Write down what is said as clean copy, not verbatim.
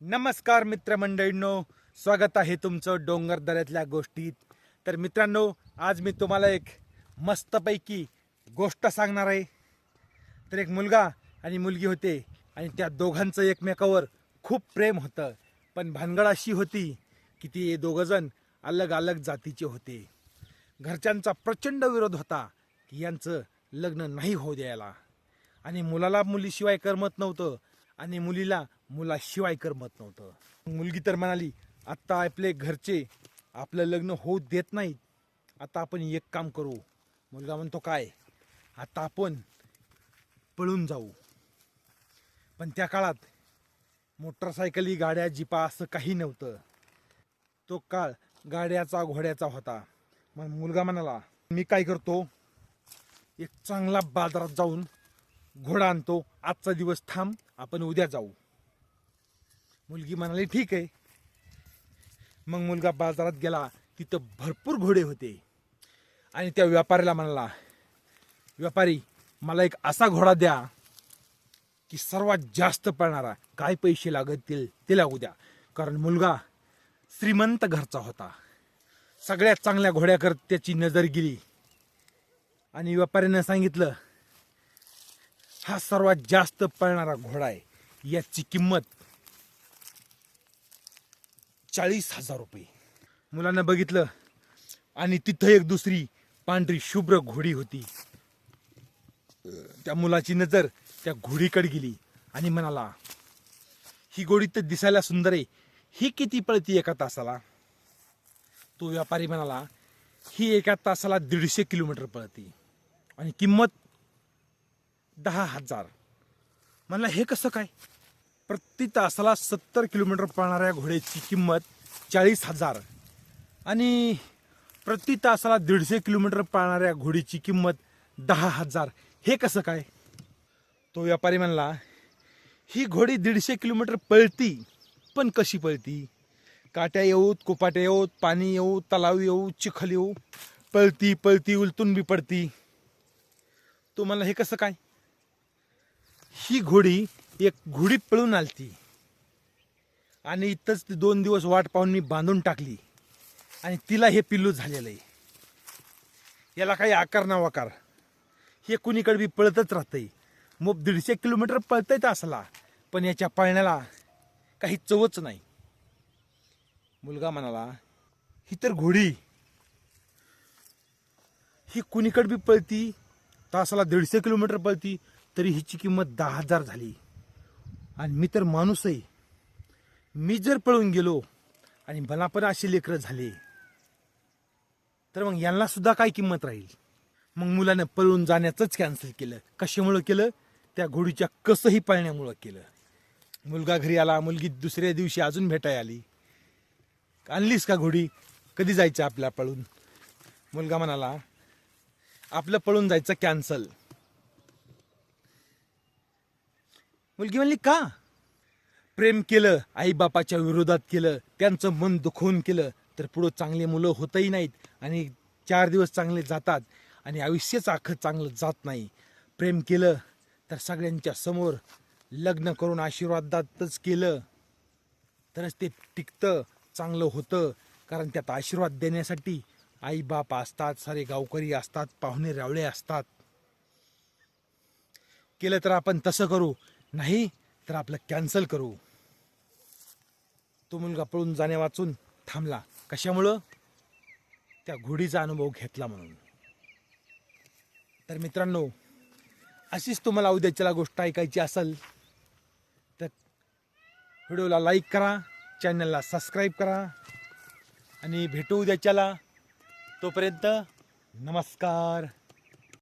नमस्कार मित्रमंडळींनो, स्वागत आहे तुमचं डोंगर दऱ्यातल्या गोष्टीत. तर मित्रांनो, आज मी तुम्हाला एक मस्तपैकी गोष्ट सांगणार आहे. तर एक मुलगा आणि मुलगी होते आणि त्या दोघांचं एकमेकावर खूप प्रेम होतं. पण भानगड अशी होती की ती दोघंजण अलग अलग जातीचे होते. घरच्यांचा प्रचंड विरोध होता की यांचं लग्न नाही होऊ द्यायला. आणि मुलाला मुलीशिवाय करमत नव्हतं आणि मुलीला मुलाशिवाय करमत नव्हतं. मुलगी तर म्हणाली, आत्ता आपले घरचे आपलं लग्न होऊ देत नाहीत, आता आपण एक काम करू. मुलगा म्हणतो, काय? आता आपण पळून जाऊ. पण त्या काळात मोटरसायकली, गाड्या, जिपा असं काही नव्हतं. तो काळ गाड्याचा घोड्याचा होता. मग मुलगा म्हणाला, मी काय करतो, एक चांगला बाजारात जाऊन घोडा आणतो. आजचा दिवस थांब, आपण उद्या जाऊ. मुलगी म्हणाली, ठीक आहे. मग मुलगा बाजारात गेला. तिथं भरपूर घोडे होते आणि त्या व्यापाऱ्याला म्हणाला, व्यापारी, मला एक असा घोडा द्या की सर्वात जास्त पळणारा. काय पैसे लागतील ते लागू द्या. कारण मुलगा श्रीमंत घरचा होता. सगळ्यात चांगल्या घोड्याकर त्याची नजर गेली आणि व्यापाऱ्यानं सांगितलं, हा सर्वात जास्त पळणारा घोडा आहे. याची किंमत 40,000 रुपये. मुलानं बघितलं आणि तिथं एक दुसरी पांढरी शुभ्र घोडी होती. त्या मुलाची नजर त्या घोडीकडे गेली आणि म्हणाला, ही घोडी तर दिसायला सुंदर आहे, ही किती पळती एका तासाला? तो व्यापारी म्हणाला, ही एका तासाला 150 किलोमीटर पळती आणि किंमत 10,000. म्हणला, हे कसं काय? प्रति तासाला 70 किलोमीटर पळणाऱ्या घोड्याची किंमत 40,000 आणि प्रति तासाला 150 किलोमीटर पळणाऱ्या घोडीची किंमत 10,000. हे कसं काय? तो व्यापारी म्हणला, ही घोडी 150 किलोमीटर पळती, पण कशी पळती? काट्या येऊत, कुपाट्या येऊत, पाणी येऊ, तलाव येऊ, चिखल येऊ, पळती पळती उलटून बी पडती. तो म्हणला, हे कसं काय? ही घोडी एक घोडी पळून आलती आणि इथंच 2 दिवस वाट पाहून मी बांधून टाकली आणि तिला हे पिल्लू झालेलं आहे. याला काही आकार ना वाकार, हे कुणीकडे बी पळतच राहतंय. मग 150 किलोमीटर पळतंय तासाला, पण याच्या पळण्याला काही चवच नाही. मुलगा म्हणाला, ही तर घोडी, ही कुणीकडे बी पळती, तासाला 150 किलोमीटर पळती, तरी हिची किंमत 10,000 झाली. आणि मी तर माणूस आहे, मी जर पळून गेलो आणि मला पण असे लेकरं झाले तर मग यांना सुद्धा काय किंमत राहील? मग मुलानं पळून जाण्याचंच कॅन्सल केलं. कशामुळं केलं? त्या घोडीच्या कसंही पळण्यामुळं केलं. मुलगा घरी आला. मुलगी दुसऱ्या दिवशी अजून भेटाय आली. आणलीस का घोडी? कधी जायचं आपल्या पळून? मुलगा म्हणाला, आपलं पळून जायचं कॅन्सल. मुलगी म्हणली, का? प्रेम केलं, आई बापाच्या विरोधात केलं, त्यांचं मन दुखवून केलं, तर पुढं चांगले मुलं होतही नाहीत आणि 4 दिवस चांगले जातात आणि आयुष्यच अख्खं चांगलं जात नाही. प्रेम केलं तर सगळ्यांच्या समोर लग्न करून आशीर्वादातच केलं तरच ते टिकतं, चांगलं होतं. कारण त्यात आशीर्वाद देण्यासाठी आई बाप असतात, सारे गावकरी असतात, पाहुणे रावळे असतात. केलं तर आपण तसं करू, नाही तर आपलं कॅन्सल करू. तो मुलगा पळून जाण्या वाचून थांबला. कशामुळं? त्या घोडीचा अनुभव घेतला म्हणून. तर मित्रांनो, अशीच तुम्हाला उद्याच्याला गोष्ट ऐकायची असेल तर व्हिडिओला लाईक करा, चॅनलला सबस्क्राईब करा आणि भेटू उद्याच्याला. तोपर्यंत नमस्कार.